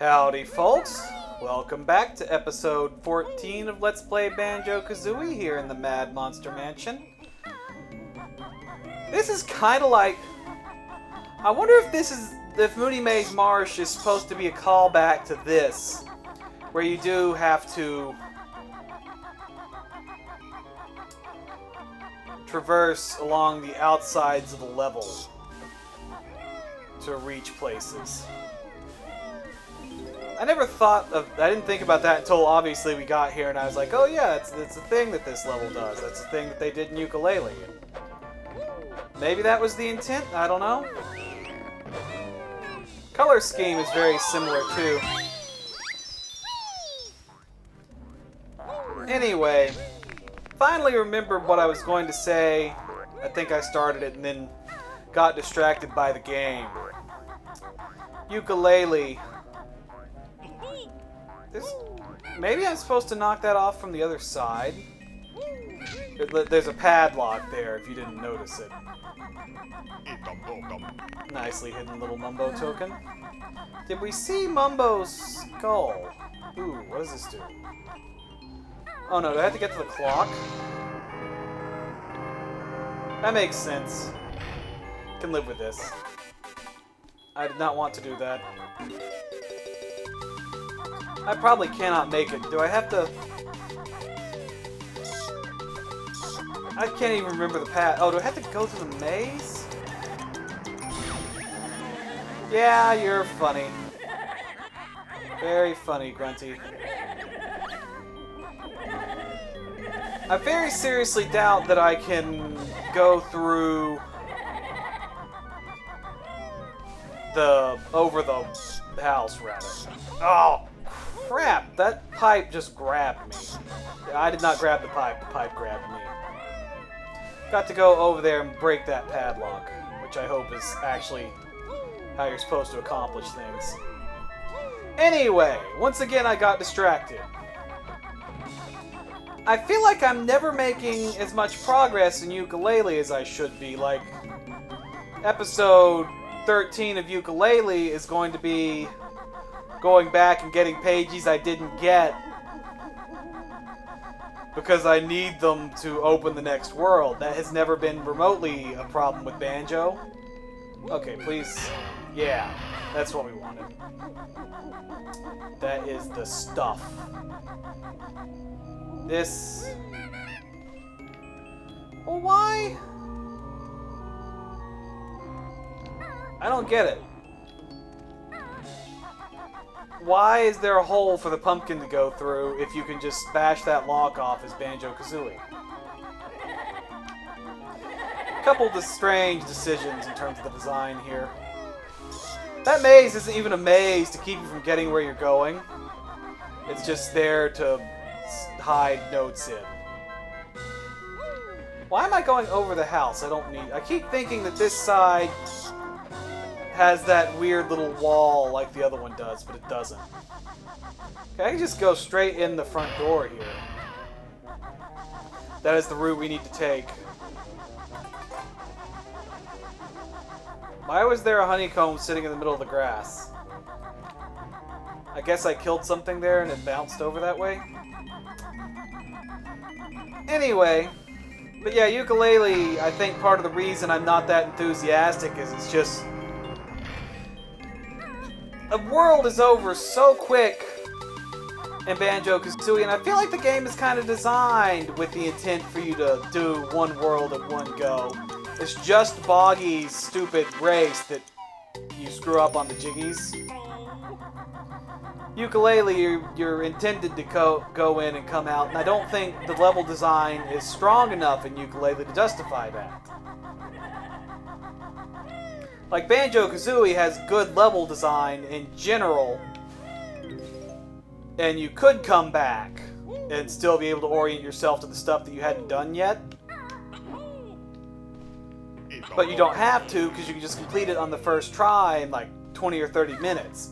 Howdy folks, welcome back to episode 14 of Let's Play Banjo Kazooie here in the Mad Monster Mansion. This is kinda like... I wonder if Moodymaze Marsh is supposed to be a callback to this, where you do have to traverse along the outsides of the level to reach places. I didn't think about that until obviously we got here and I was like, oh yeah, that's the thing that this level does. That's the thing that they did in Yooka Laylee. Maybe that was the intent, I don't know. Color scheme is very similar too. Anyway, finally remembered what I was going to say. I think I started it and then got distracted by the game. Yooka Laylee. Maybe I'm supposed to knock that off from the other side. There's a padlock there if you didn't notice it. Nicely hidden little Mumbo token. Did we see Mumbo's skull? Ooh, what does this do? Oh no, do I have to get to the clock? That makes sense. Can live with this. I did not want to do that. I probably cannot make it. Do I have to... I can't even remember the path. Oh, do I have to go through the maze? Yeah, you're funny. Very funny, Grunty. I very seriously doubt that I can go through over the house, rather. Oh, crap! That pipe just grabbed me. I did not grab the pipe grabbed me. Got to go over there and break that padlock, which I hope is actually how you're supposed to accomplish things. Anyway, once again I got distracted. I feel like I'm never making as much progress in Yooka Laylee as I should be. Like, episode 13 of Yooka Laylee is going to be going back and getting pages I didn't get because I need them to open the next world. That has never been remotely a problem with Banjo. Okay, please. Yeah, that's what we wanted. That is the stuff. This... Well, why? I don't get it. Why is there a hole for the pumpkin to go through if you can just bash that lock off as Banjo Kazooie? A couple of strange decisions in terms of the design here. That maze isn't even a maze to keep you from getting where you're going. It's just there to hide notes in. Why am I going over the house? I keep thinking that this side has that weird little wall like the other one does, but it doesn't. Okay, I can just go straight in the front door here. That is the route we need to take. Why was there a honeycomb sitting in the middle of the grass? I guess I killed something there and it bounced over that way. Anyway, but yeah, Yooka Laylee, I think part of the reason I'm not that enthusiastic is it's just... The world is over so quick in Banjo Kazooie, and I feel like the game is kind of designed with the intent for you to do one world at one go. It's just Boggy's stupid race that you screw up on the jiggies. Yooka Laylee, you're intended to go in and come out, and I don't think the level design is strong enough in Yooka Laylee to justify that. Like, Banjo Kazooie has good level design in general, and you could come back and still be able to orient yourself to the stuff that you hadn't done yet. But you don't have to, because you can just complete it on the first try in like 20 or 30 minutes.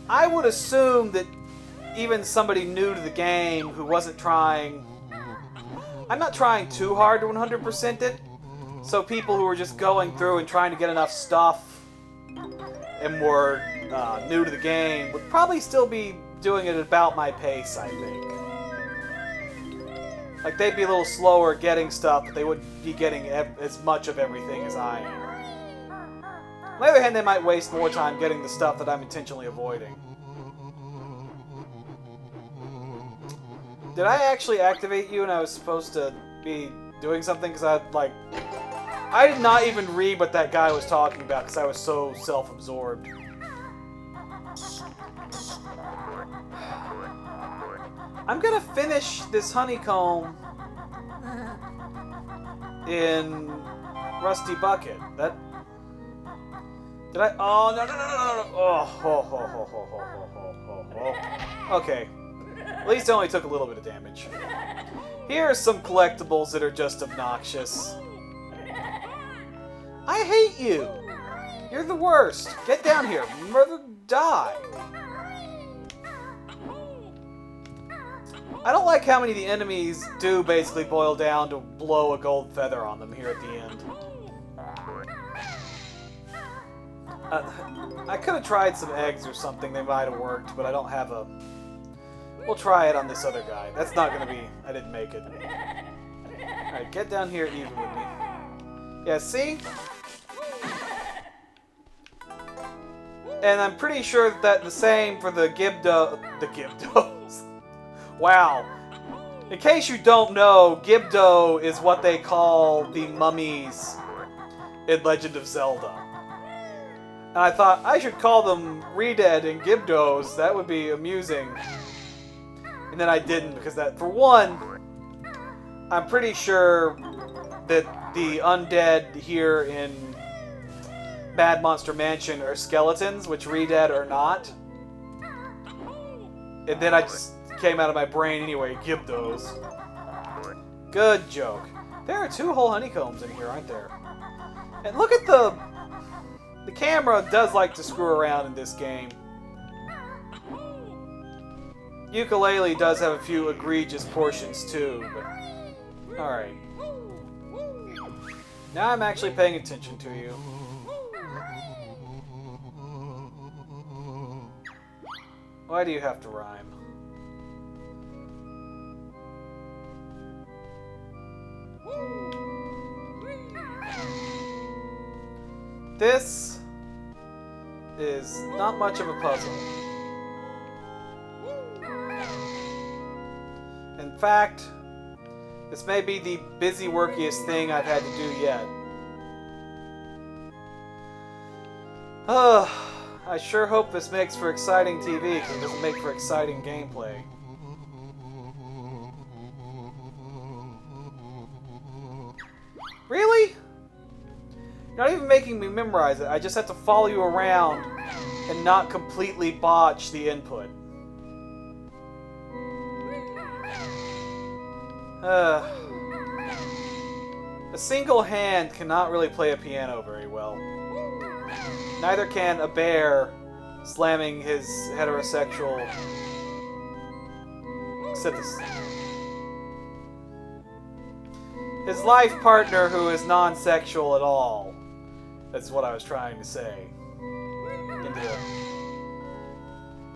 I would assume that even somebody new to the game who wasn't trying... I'm not trying too hard to 100% it. So people who were just going through and trying to get enough stuff and were new to the game would probably still be doing it about my pace, I think. Like, they'd be a little slower getting stuff, but they wouldn't be getting as much of everything as I am. On the other hand, they might waste more time getting the stuff that I'm intentionally avoiding. Did I actually activate you and I was supposed to be doing something? Because I did not even read what that guy was talking about because I was so self-absorbed. I'm gonna finish this honeycomb in Rusty Bucket. That... Did I... Oh, no. Oh, ho. Okay. At least I only took a little bit of damage. Here are some collectibles that are just obnoxious. I hate you! You're the worst! Get down here! Murder, die! I don't like how many of the enemies do basically boil down to blow a gold feather on them here at the end. I could have tried some eggs or something, they might have worked, but I don't have a... We'll try it on this other guy. That's not gonna be... I didn't make it. Alright, get down here even with me. Yeah, see? And I'm pretty sure that the same for the Gibdo... The Gibdos. Wow. In case you don't know, Gibdo is what they call the mummies in Legend of Zelda. And I thought I should call them Redead and Gibdos. That would be amusing. And then I didn't because that, for one, I'm pretty sure that the undead here in Mad Monster Mansion are skeletons, which Redead are not. And then I just came out of my brain anyway, Gibdos. Good joke. There are 2 whole honeycombs in here, aren't there? And look at the camera does like to screw around in this game. Yooka Laylee does have a few egregious portions too, but... Alright. Now I'm actually paying attention to you. Why do you have to rhyme? This is not much of a puzzle. In fact, this may be the busy-workiest thing I've had to do yet. I sure hope this makes for exciting TV, because it doesn't make for exciting gameplay. Really? You're not even making me memorize it. I just have to follow you around and not completely botch the input. A single hand cannot really play a piano very well. Neither can a bear slamming his heterosexual... his life partner who is non-sexual at all. That's what I was trying to say.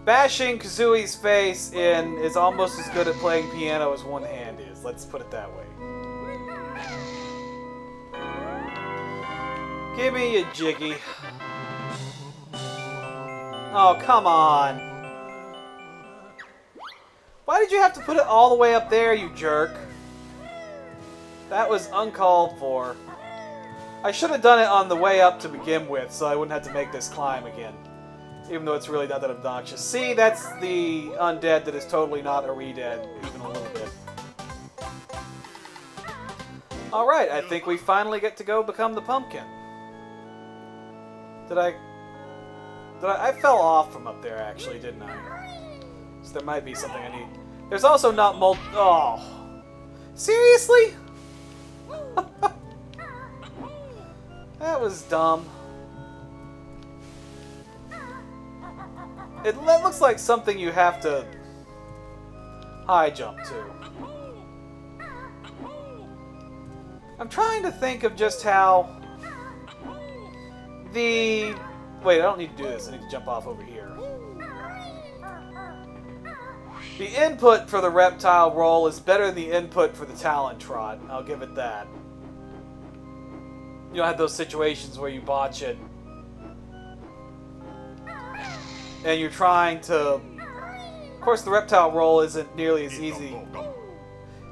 Bashing Kazooie's face in is almost as good at playing piano as one hand is. Let's put it that way. Give me a jiggy. Oh, come on. Why did you have to put it all the way up there, you jerk? That was uncalled for. I should have done it on the way up to begin with, so I wouldn't have to make this climb again. Even though it's really not that obnoxious. See, that's the undead that is totally not a redead, even a little bit. Alright, I think we finally get to go become the pumpkin. I fell off from up there, actually, didn't I? So there might be something I need. There's also not Oh. Seriously? That was dumb. It looks like something you have to high jump to. I'm trying to think of just how the Wait, I don't need to do this. I need to jump off over here. The input for the reptile roll is better than the input for the talon trot. I'll give it that. You don't have those situations where you botch it. And you're trying to... Of course, the reptile roll isn't nearly as easy.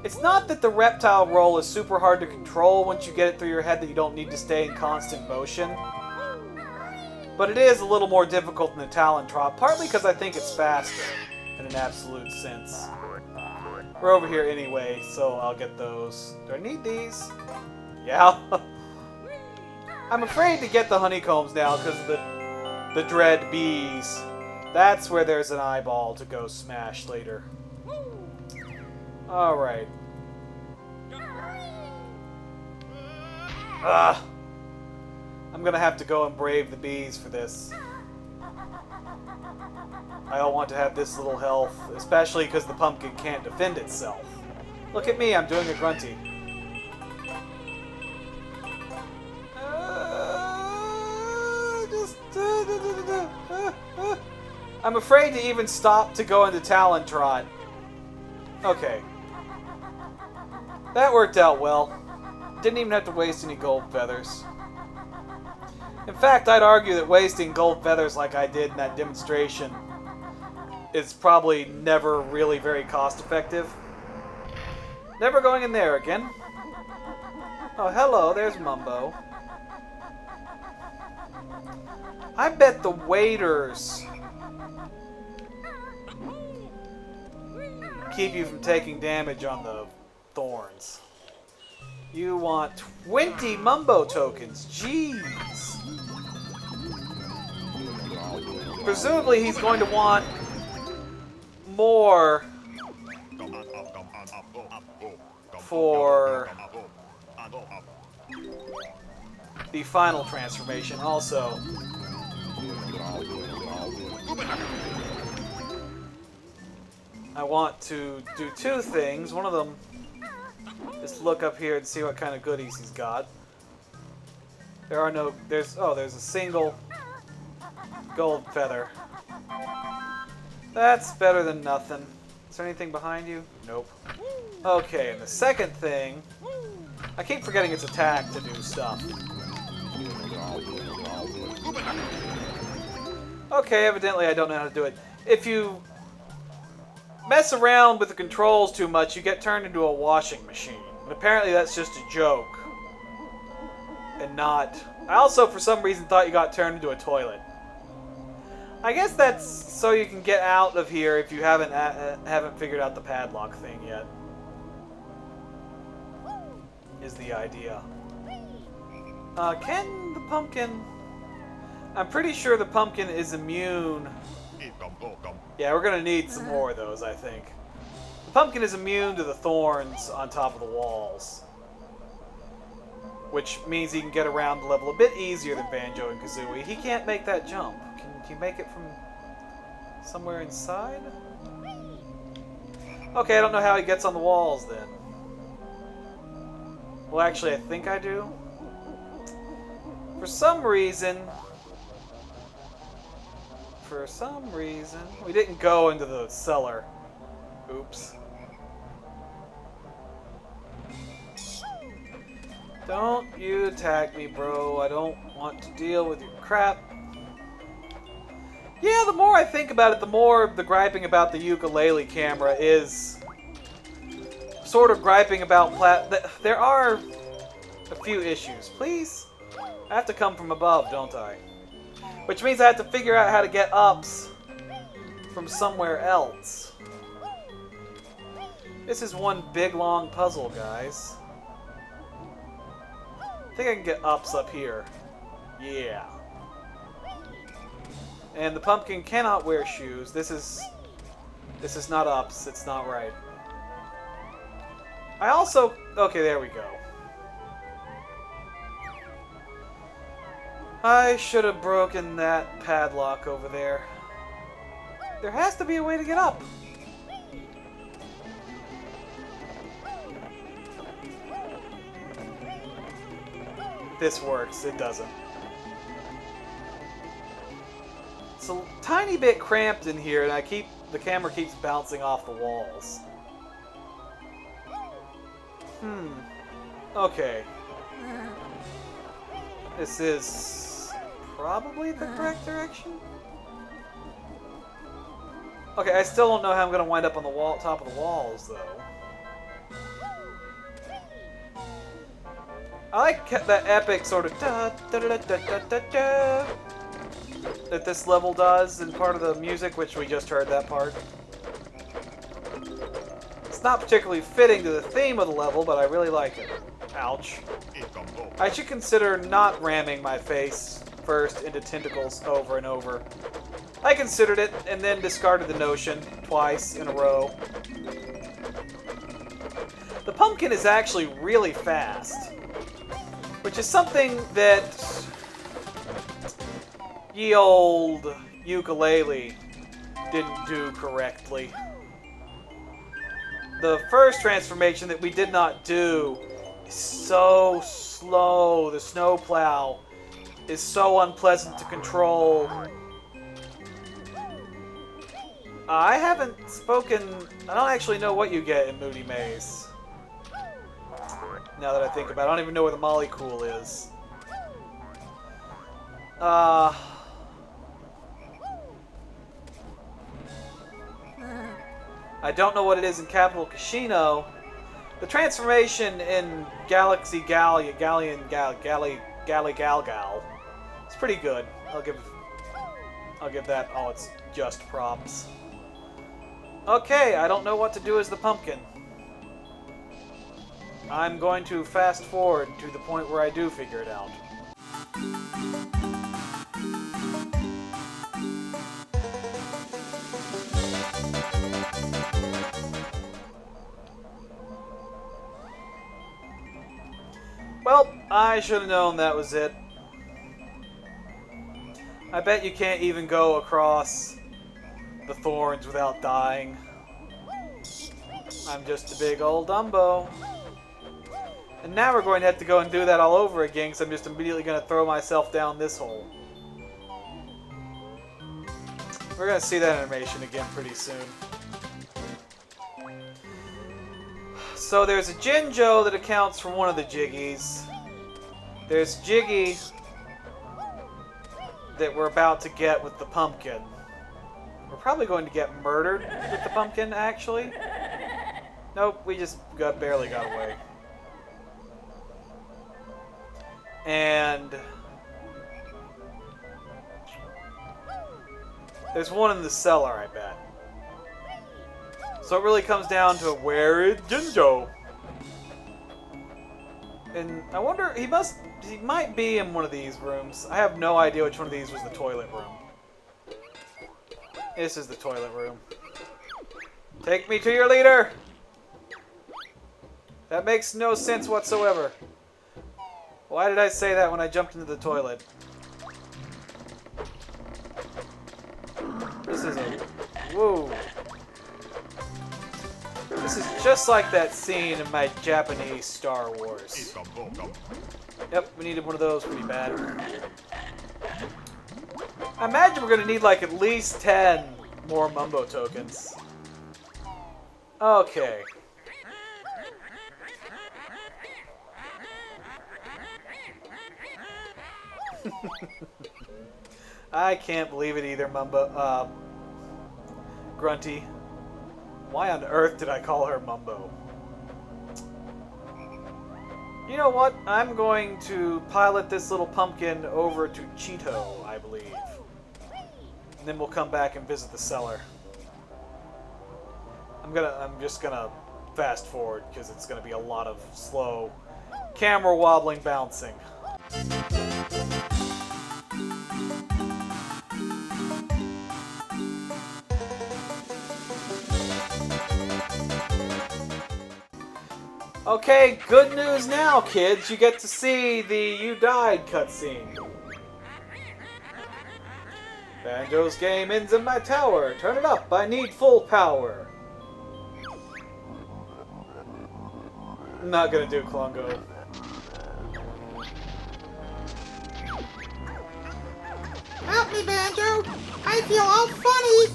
It's not that the reptile roll is super hard to control once you get it through your head that you don't need to stay in constant motion. But it is a little more difficult than the talon trot, partly because I think it's faster in an absolute sense. We're over here anyway, so I'll get those. Do I need these? Yeah. I'm afraid to get the honeycombs now because of the dread bees. That's where there's an eyeball to go smash later. Alright. I'm gonna have to go and brave the bees for this. I don't want to have this little health, especially because the pumpkin can't defend itself. Look at me, I'm doing a grunty. I'm afraid to even stop to go into Talon Trot. Okay. That worked out well. Didn't even have to waste any gold feathers. In fact, I'd argue that wasting gold feathers like I did in that demonstration is probably never really very cost effective. Never going in there again. Oh, hello, there's Mumbo. I bet the waiters keep you from taking damage on the thorns. You want 20 Mumbo tokens. Jeez. Presumably he's going to want more for the final transformation also. I want to do two things. One of them is look up here and see what kind of goodies he's got. There's a single gold feather. That's better than nothing. Is there anything behind you? Nope. Okay, and the second thing, I keep forgetting its attack to do stuff. Okay, evidently I don't know how to do it. If you mess around with the controls too much, you get turned into a washing machine. And apparently that's just a joke. And not... I also, for some reason, thought you got turned into a toilet. I guess that's so you can get out of here if you haven't figured out the padlock thing yet. Is the idea. Can the pumpkin... I'm pretty sure the pumpkin is immune... Yeah, we're gonna need some more of those, I think. The pumpkin is immune to the thorns on top of the walls. Which means he can get around the level a bit easier than Banjo and Kazooie. He can't make that jump. Can you make it from somewhere inside? Okay, I don't know how he gets on the walls then. Well, actually, I think I do. For some reason, we didn't go into the cellar. Oops. Don't you attack me, bro. I don't want to deal with your crap. Yeah, the more I think about it, the more the griping about the Yooka Laylee camera is sort of griping about there are a few issues. Please? I have to come from above, don't I? Which means I have to figure out how to get ups from somewhere else. This is one big long puzzle, guys. I think I can get ups up here. Yeah. And the pumpkin cannot wear shoes. This is not ups. It's not right. I also... Okay, there we go. I should have broken that padlock over there. There has to be a way to get up. This works. It doesn't. It's a tiny bit cramped in here, and the camera keeps bouncing off the walls. Okay. This is probably the correct direction? Okay, I still don't know how I'm going to wind up on the top of the walls, though. I like that epic sort of da-da-da-da-da-da that this level does in part of the music, which we just heard that part. It's not particularly fitting to the theme of the level, but I really like it. Ouch. I should consider not ramming my face first into tentacles over and over. I considered it and then discarded the notion twice in a row. The pumpkin is actually really fast, which is something that ye old Yooka Laylee didn't do correctly. The first transformation that we did not do is so slow. The snowplow is so unpleasant to control. I haven't spoken... I don't actually know what you get in Moodymaze. Now that I think about it, I don't even know where the Mollycool is. I don't know what it is in Capital Casino. The transformation in Galaxy Gal Gal it's pretty good. I'll give that all its just props. Okay, I don't know what to do as the pumpkin. I'm going to fast forward to the point where I do figure it out. Well, I should have known that was it. I bet you can't even go across the thorns without dying. I'm just a big old Dumbo. And now we're going to have to go and do that all over again, because I'm just immediately going to throw myself down this hole. We're going to see that animation again pretty soon. So there's a Jinjo that accounts for one of the Jiggies. There's Jiggy that we're about to get with the pumpkin. We're probably going to get murdered with the pumpkin, actually. Nope, we just barely got away. And there's one in the cellar, I bet. So it really comes down to where is Jinjo? And I wonder, he might be in one of these rooms. I have no idea which one of these was the toilet room. This is the toilet room. Take me to your leader! That makes no sense whatsoever. Why did I say that when I jumped into the toilet? This is a... Whoa. This is just like that scene in my Japanese Star Wars. Yep, we needed one of those pretty bad. I imagine we're going to need like at least 10 more Mumbo tokens. Okay. I can't believe it either, Grunty. Why on earth did I call her Mumbo? You know what? I'm going to pilot this little pumpkin over to Cheeto, I believe. And then we'll come back and visit the cellar. I'm just gonna fast forward because it's gonna be a lot of slow camera wobbling bouncing. Okay, good news now, kids. You get to see the You Died cutscene. Banjo's game ends in my tower. Turn it up. I need full power. I'm not gonna do Klungo. Help me, Banjo! I feel all funny!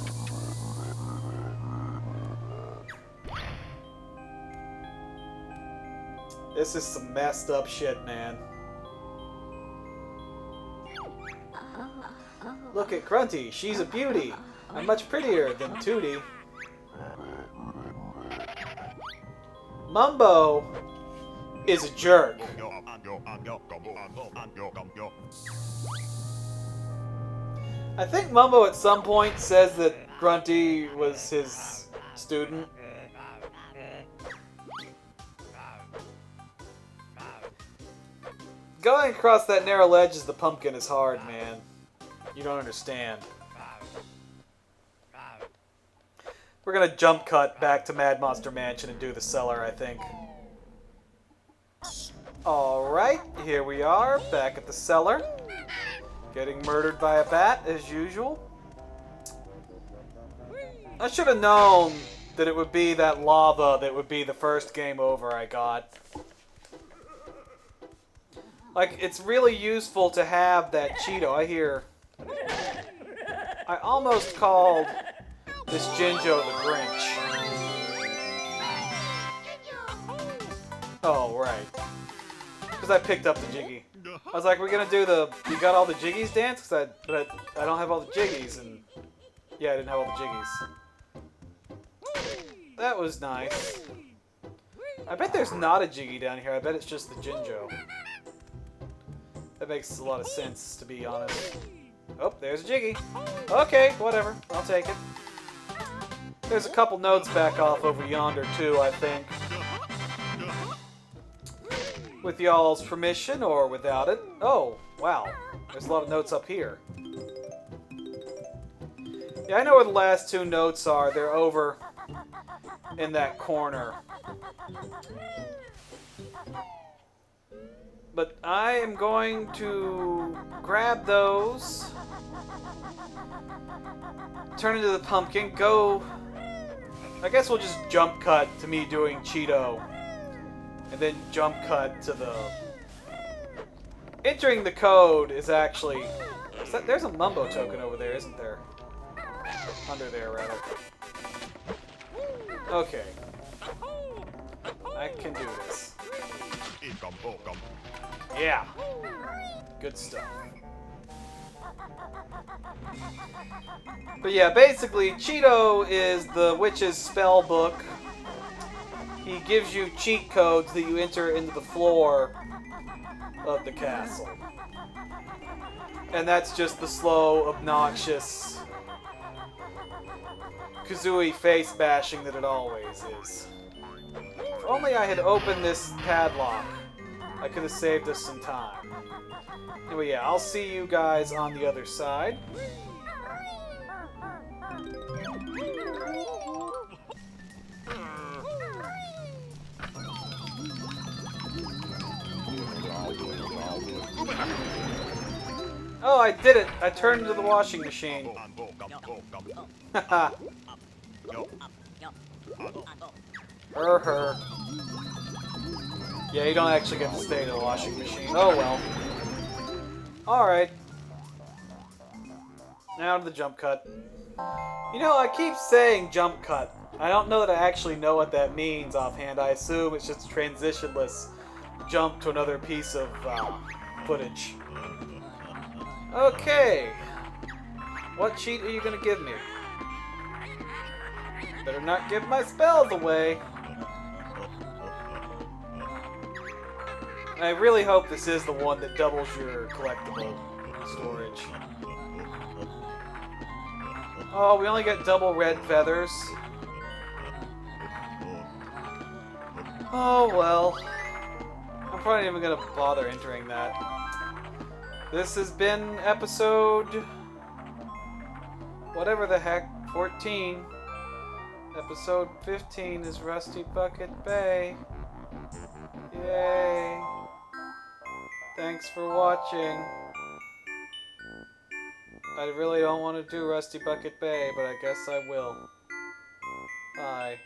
This is some messed up shit, man. Look at Grunty. She's a beauty. I'm much prettier than Tootie. Mumbo is a jerk. I think Mumbo at some point says that Grunty was his student. Going across that narrow ledge as the pumpkin is hard, man. You don't understand. We're gonna jump cut back to Mad Monster Mansion and do the cellar, I think. Alright, here we are, back at the cellar. Getting murdered by a bat, as usual. I should have known that it would be that lava that would be the first game over I got. Like, it's really useful to have that Cheeto. I almost called this Jinjo the Grinch. Oh, right. Because I picked up the Jiggy. I was like, we're gonna do the you got all the Jiggies dance? But I don't have all the Jiggies. And yeah, I didn't have all the Jiggies. That was nice. I bet there's not a Jiggy down here. I bet it's just the Jinjo. That makes a lot of sense, to be honest. Oh, there's a Jiggy. Okay, whatever. I'll take it. There's a couple notes back off over yonder, too, I think. With y'all's permission, or without it. Oh, wow. There's a lot of notes up here. Yeah, I know where the last two notes are. They're over in that corner. But I am going to grab those, turn into the pumpkin, go... I guess we'll just jump cut to me doing Cheeto, and then jump cut to the... Entering the code is actually... There's a Mumbo token over there, isn't there? Under there, rather. Okay. I can do this. Yeah. Good stuff. But yeah, basically, Cheeto is the witch's spell book. He gives you cheat codes that you enter into the floor of the castle. And that's just the slow, obnoxious Kazooie face bashing that it always is. If only I had opened this padlock, I could have saved us some time. Anyway, yeah, I'll see you guys on the other side. Oh, I did it! I turned into the washing machine. Haha. Her. Yeah, you don't actually get to stay in the washing machine. Oh well. Alright. Now to the jump cut. You know, I keep saying jump cut. I don't know that I actually know what that means offhand. I assume it's just a transitionless jump to another piece of footage. Okay. What cheat are you gonna give me? Better not give my spells away. I really hope this is the one that doubles your collectible storage. Oh, we only get double red feathers. Oh well. I'm probably not even gonna bother entering that. This has been episode... whatever the heck, 14. Episode 15 is Rusty Bucket Bay. Yay. Thanks for watching. I really don't want to do Rusty Bucket Bay, but I guess I will. Bye.